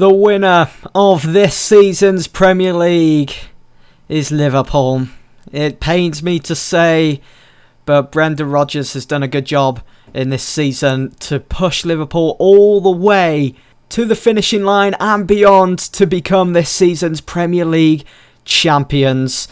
The winner of this season's Premier League is Liverpool. It pains me to say, but Brendan Rodgers has done a good job in this season to push Liverpool all the way to the finishing line and beyond to become this season's Premier League champions.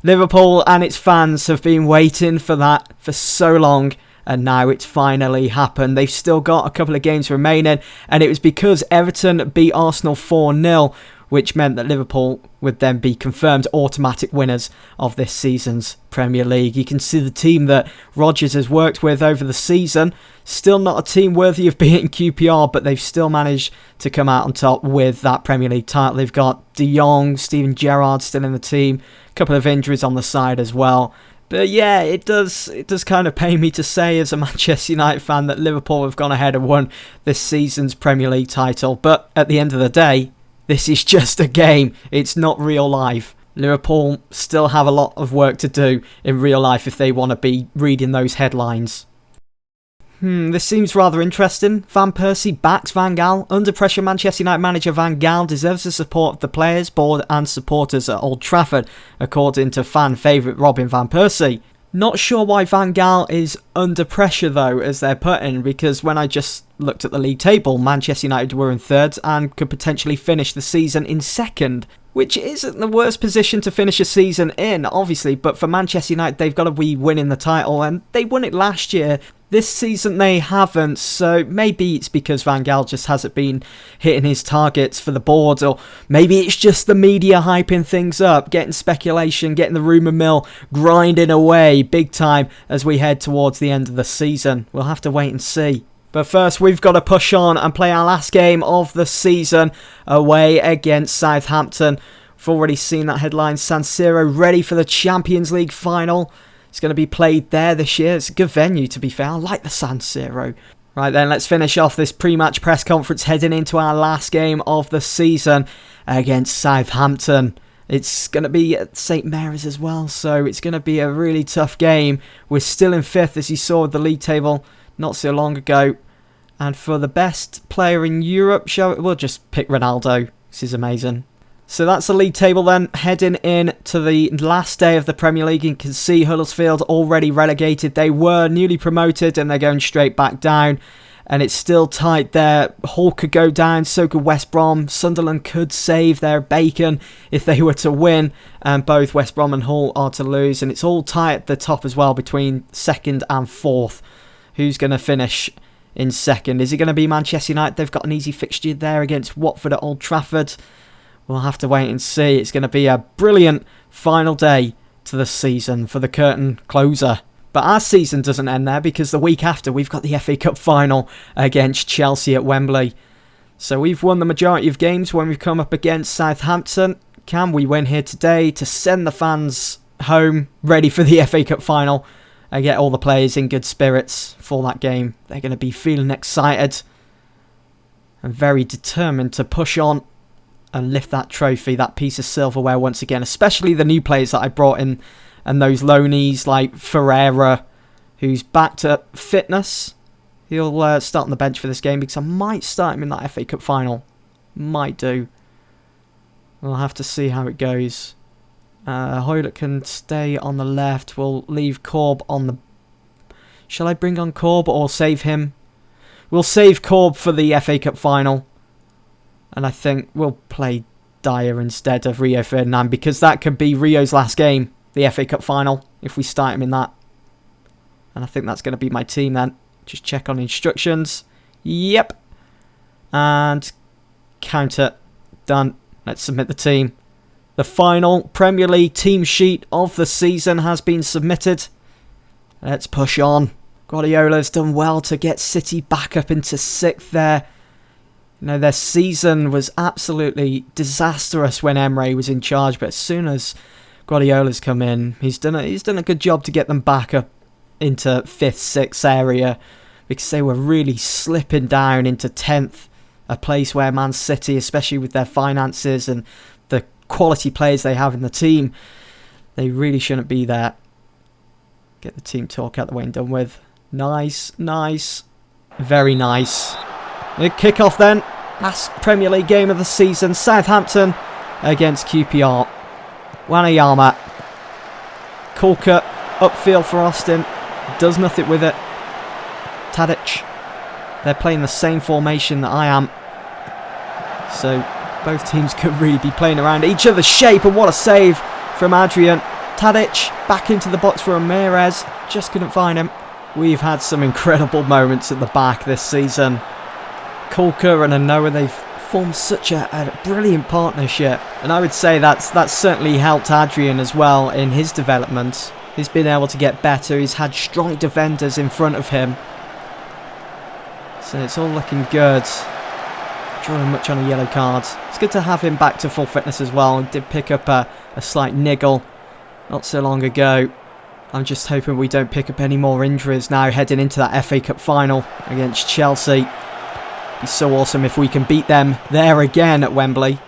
Liverpool and its fans have been waiting for that for so long, and now it's finally happened. They've still got a couple of games remaining, and it was because Everton beat Arsenal 4-0, which meant that Liverpool would then be confirmed automatic winners of this season's Premier League. You can see the team that Rodgers has worked with over the season. Still not a team worthy of beating QPR, but they've still managed to come out on top with that Premier League title. They've got De Jong, Steven Gerrard still in the team, a couple of injuries on the side as well. But yeah, it does kind of pain me to say as a Manchester United fan that Liverpool have gone ahead and won this season's Premier League title. But at the end of the day, this is just a game. It's not real life. Liverpool still have a lot of work to do in real life if they want to be reading those headlines. This seems rather interesting. Van Persie backs Van Gaal. Under pressure, Manchester United manager Van Gaal deserves the support of the players, board and supporters at Old Trafford, according to fan favourite Robin Van Persie. Not sure why Van Gaal is under pressure though, as they're putting, because when I just looked at the league table, Manchester United were in third and could potentially finish the season in second, which isn't the worst position to finish a season in, obviously, but for Manchester United, they've got to be winning the title, and they won it last year. This season they haven't, so maybe it's because Van Gaal just hasn't been hitting his targets for the board, or maybe it's just the media hyping things up, getting speculation, getting the rumour mill grinding away big time as we head towards the end of the season. We'll have to wait and see. But first, we've got to push on and play our last game of the season away against Southampton. We've already seen that headline, San Siro ready for the Champions League final. It's going to be played there this year. It's a good venue, to be fair. I like the San Siro. Right then, let's finish off this pre-match press conference heading into our last game of the season against Southampton. It's going to be at St Mary's as well, so it's going to be a really tough game. We're still in fifth, as you saw with the league table not so long ago. And for the best player in Europe, we'll just pick Ronaldo. This is amazing. So that's the league table then, heading in to the last day of the Premier League. You can see Huddersfield already relegated. They were newly promoted and they're going straight back down. And it's still tight there. Hull could go down, so could West Brom. Sunderland could save their bacon if they were to win. And both West Brom and Hull are to lose. And it's all tight at the top as well between second and fourth. Who's going to finish in second? Is it going to be Manchester United? They've got an easy fixture there against Watford at Old Trafford. We'll have to wait and see. It's going to be a brilliant final day to the season for the curtain closer. But our season doesn't end there, because the week after we've got the FA Cup final against Chelsea at Wembley. So we've won the majority of games when we've come up against Southampton. Can we win here today to send the fans home ready for the FA Cup final and get all the players in good spirits for that game? They're going to be feeling excited and very determined to push on and lift that trophy, that piece of silverware once again, especially the new players that I brought in and those loanees like Ferreira, who's back to fitness. He'll start on the bench for this game because I might start him in that FA Cup final. Might do. We'll have to see how it goes. Hoylett can stay on the left. We'll leave Korb on the... Shall I bring on Korb or save him? We'll save Korb for the FA Cup final. And I think we'll play Dyer instead of Rio Ferdinand, because that could be Rio's last game, the FA Cup final, if we start him in that. And I think that's going to be my team then. Just check on instructions. Yep. And counter. Done. Let's submit the team. The final Premier League team sheet of the season has been submitted. Let's push on. Guardiola's done well to get City back up into sixth there. You know, their season was absolutely disastrous when Emre was in charge, but as soon as Guardiola's come in, he's done a good job to get them back up into 5th, 6th area, because they were really slipping down into 10th, a place where Man City, especially with their finances and the quality players they have in the team, they really shouldn't be there. Get the team talk out the way and done with. Nice, nice, very nice. The kick-off then. Last Premier League game of the season. Southampton against QPR. Wanayama. Kulka upfield for Austin. Does nothing with it. Tadic. They're playing the same formation that I am. So both teams could really be playing around each other's shape. And what a save from Adrian. Tadic back into the box for Ramirez. Just couldn't find him. We've had some incredible moments at the back this season. Kulka and Anoa, they've formed such a brilliant partnership. And I would say that's certainly helped Adrian as well in his development. He's been able to get better. He's had strong defenders in front of him. So it's all looking good. Drawing much on a yellow card. It's good to have him back to full fitness as well. He did pick up a slight niggle not so long ago. I'm just hoping we don't pick up any more injuries now heading into that FA Cup final against Chelsea. It'd be so awesome if we can beat them there again at Wembley.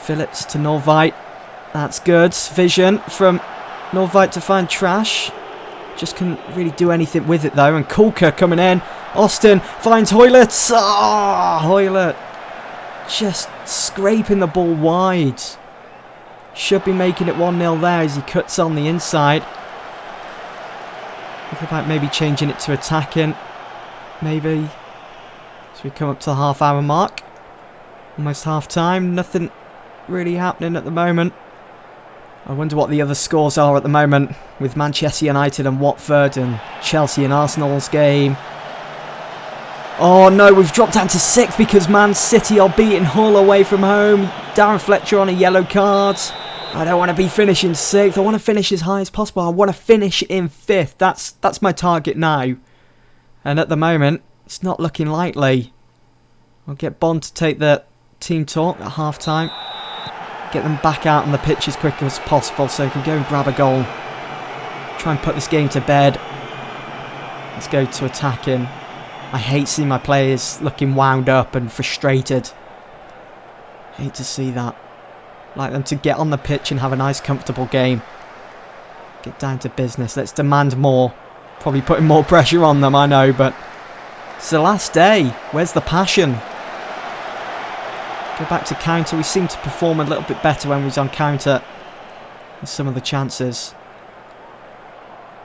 Phillips to Norvite. That's good. Vision from Norvite to find Trash. Just couldn't really do anything with it though. And Kulka coming in. Austin finds Hoylett. Hoylett just scraping the ball wide. Should be making it 1-0 there as he cuts on the inside. Think about maybe changing it to attacking. Maybe. So we come up to the half-hour mark. Almost half-time. Nothing really happening at the moment. I wonder what the other scores are at the moment with Manchester United and Watford and Chelsea and Arsenal's game. Oh no, we've dropped down to 6th because Man City are beating Hull away from home. Darren Fletcher on a yellow card. I don't want to be finishing 6th. I want to finish as high as possible. I want to finish in 5th. That's my target now. And at the moment, it's not looking likely. I'll get Bond to take the team talk at half-time. Get them back out on the pitch as quick as possible so we can go and grab a goal. Try and put this game to bed. Let's go to attacking. I hate seeing my players looking wound up and frustrated. Hate to see that. Like them to get on the pitch and have a nice comfortable game. Get down to business. Let's demand more. Probably putting more pressure on them, I know, but it's the last day. Where's the passion? Go back to counter. We seem to perform a little bit better when we was on counter with some of the chances.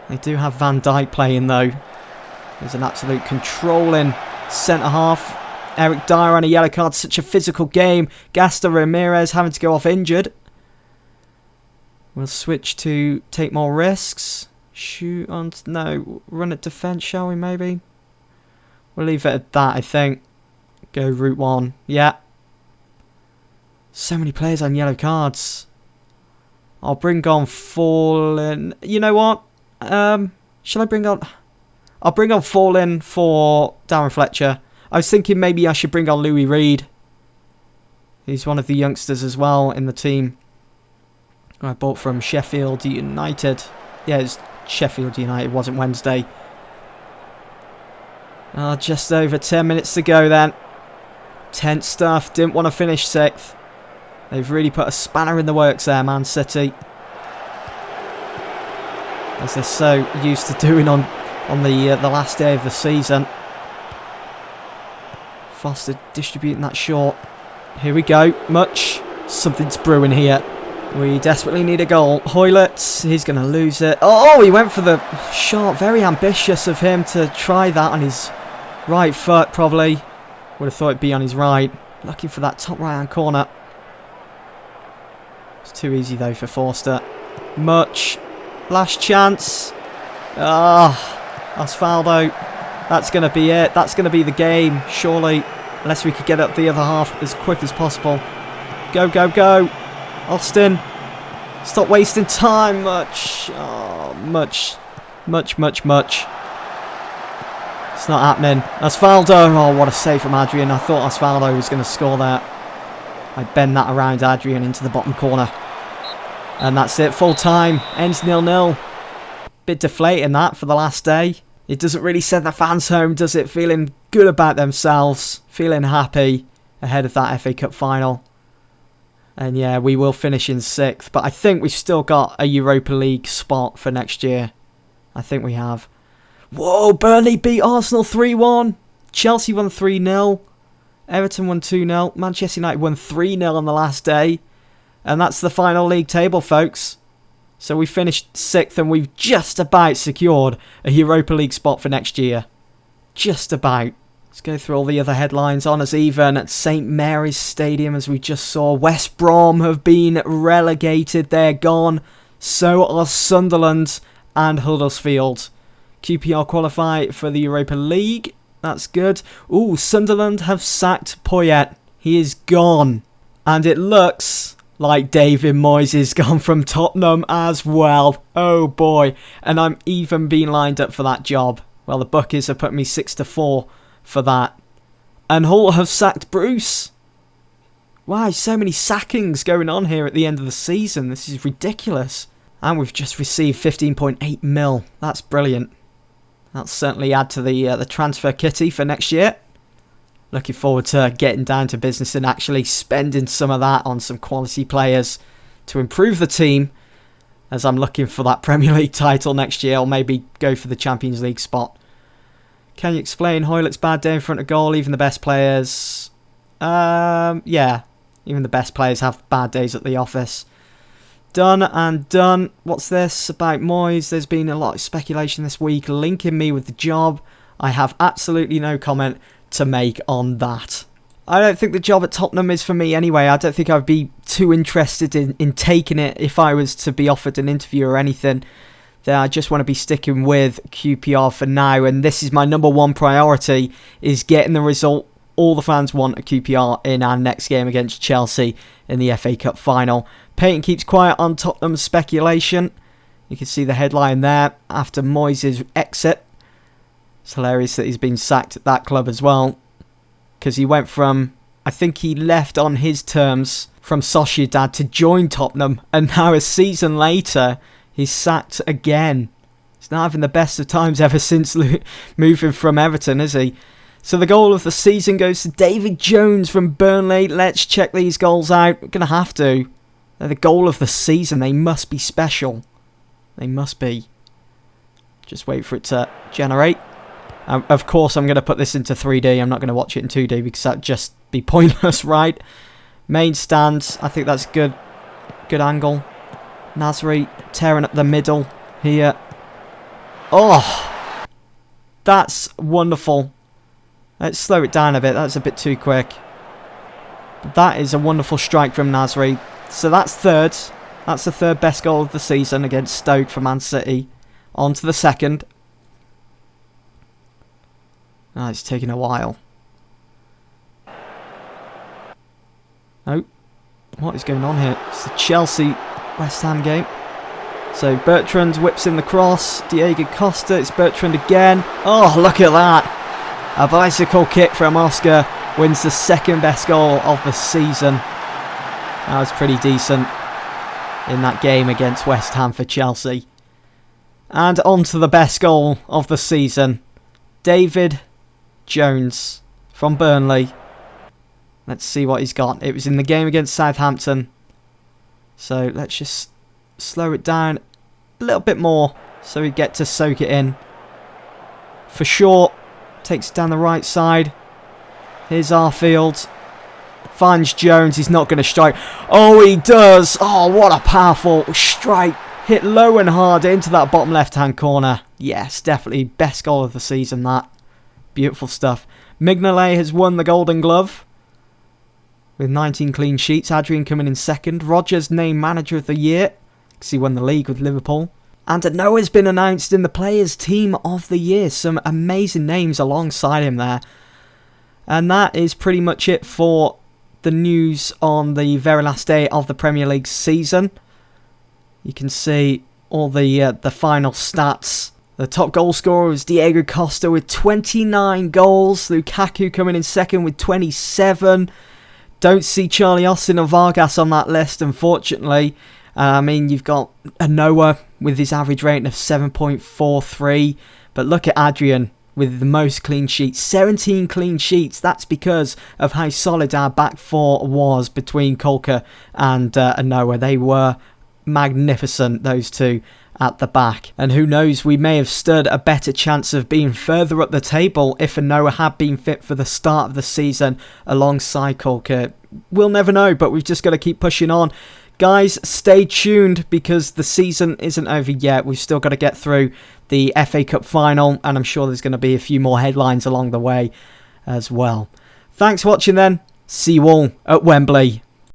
They do have Van Dijk playing though. There's an absolute controlling centre-half. Eric Dyer on a yellow card. Such a physical game. Gaston Ramirez having to go off injured. We'll switch to take more risks. Shoot on... No, run at defence, shall we maybe? We'll leave it at that, I think. Go route 1. Yeah. So many players on yellow cards. I'll bring on Fallen. You know what? Shall I bring on... I'll bring on Fallen for Darren Fletcher. I was thinking maybe I should bring on Louis Reed. He's one of the youngsters as well in the team. I bought from Sheffield United. Yeah, it's Sheffield United. It wasn't Wednesday. Just over 10 minutes to go then. Tense stuff. Didn't want to finish 6th. They've really put a spanner in the works there, Man City. As they're so used to doing on the last day of the season. Foster distributing that short. Here we go. Much. Something's brewing here. We desperately need a goal. Hoylett, he's going to lose it. Oh, he went for the shot. Very ambitious of him to try that on his right foot, probably. Would have thought it'd be on his right. Looking for that top right-hand corner. It's too easy, though, for Forster. Much. Last chance. Osvaldo. That's going to be it. That's going to be the game, surely. Unless we could get up the other half as quick as possible. Go, go, go. Austin. Stop wasting time. Much. Oh, much. Much, much, much. It's not happening. Osvaldo. Oh, what a save from Adrian. I thought Osvaldo was going to score there. I bend that around Adrian into the bottom corner. And that's it. Full time. Ends 0-0. Bit deflating that for the last day. It doesn't really send the fans home, does it? Feeling good about themselves. Feeling happy ahead of that FA Cup final. And yeah, we will finish in 6th. But I think we've still got a Europa League spot for next year. I think we have. Whoa, Burnley beat Arsenal 3-1. Chelsea won 3-0. Everton won 2-0. Manchester United won 3-0 on the last day. And that's the final league table, folks. So we finished 6th and we've just about secured a Europa League spot for next year. Just about. Let's go through all the other headlines. Honours even at St Mary's Stadium, as we just saw. West Brom have been relegated. They're gone. So are Sunderland and Huddersfield. QPR qualify for the Europa League. That's good. Ooh, Sunderland have sacked Poyet. He is gone. And it looks like David Moyes is gone from Tottenham as well. Oh boy. And I'm even being lined up for that job. Well, the bookies have put me 6-4 for that. And Hull have sacked Bruce. Wow, so many sackings going on here at the end of the season. This is ridiculous. And we've just received 15.8 mil. That's brilliant. That'll certainly add to the transfer kitty for next year. Looking forward to getting down to business and actually spending some of that on some quality players to improve the team, as I'm looking for that Premier League title next year, or maybe go for the Champions League spot. Can you explain Hoylett's bad day in front of goal? Even the best players... yeah. Even the best players have bad days at the office. Done and done. What's this about Moyes? There's been a lot of speculation this week linking me with the job. I have absolutely no comment to make on that. I don't think the job at Tottenham is for me anyway. I don't think I'd be too interested in taking it if I was to be offered an interview or anything. Then I just want to be sticking with QPR for now, and this is my number one priority, is getting the result all the fans want at QPR in our next game against Chelsea in the FA Cup final. PAYTON keeps quiet on Tottenham's speculation. You can see the headline there after Moyes' exit. It's hilarious that he's been sacked at that club as well, because he went from, I think he left on his terms from Sociedad to join Tottenham, and now a season later he's sacked again. He's not having the best of times ever since moving from Everton, is he? So the goal of the season goes to David Jones from Burnley. Let's check these goals out. We're going to have to. They're the goal of the season. They must be special. They must be. Just wait for it to generate. Of course, I'm going to put this into 3D. I'm not going to watch it in 2D because that'd just be pointless, right? Main stands. I think that's good. Good angle. Nasri tearing up the middle here. Oh, that's wonderful. Let's slow it down a bit. That's a bit too quick. But that is a wonderful strike from Nasri. So that's third. That's the third best goal of the season against Stoke for Man City. On to the second. Oh, it's taking a while. Oh, what is going on here? It's the Chelsea-West Ham game. So Bertrand whips in the cross. Diego Costa, it's Bertrand again. Oh, look at that. A bicycle kick from Oscar wins the second best goal of the season. That was pretty decent in that game against West Ham for Chelsea. And on to the best goal of the season. David Jones from Burnley. Let's see what he's got. It was in the game against Southampton. So let's just slow it down a little bit more so we get to soak it in. For sure. Takes it down the right side. Here's Arfield. Finds Jones. He's not going to strike. Oh, he does. Oh, what a powerful strike. Hit low and hard into that bottom left-hand corner. Yes, definitely best goal of the season, that. Beautiful stuff. Mignolet has won the Golden Glove with 19 clean sheets. Adrian coming in second. Rodgers named Manager of the Year because he won the league with Liverpool. And Noah's been announced in the Players' Team of the Year. Some amazing names alongside him there. And that is pretty much it for the news on the very last day of the Premier League season. You can see all the final stats. The top goal scorer was Diego Costa with 29 goals. Lukaku coming in second with 27. Don't see Charlie Austin or Vargas on that list, unfortunately. I mean, you've got Noah with his average rating of 7.43. But look at Adrian with the most clean sheets. 17 clean sheets. That's because of how solid our back four was between Kolka and Noah. They were magnificent, those two. at the back. And who knows, we may have stood a better chance of being further up the table if Noah had been fit for the start of the season alongside Colker. We'll never know, but we've just got to keep pushing on. Guys, stay tuned because the season isn't over yet. We've still got to get through the FA Cup final, and I'm sure there's going to be a few more headlines along the way as well. Thanks for watching then. See you all at Wembley.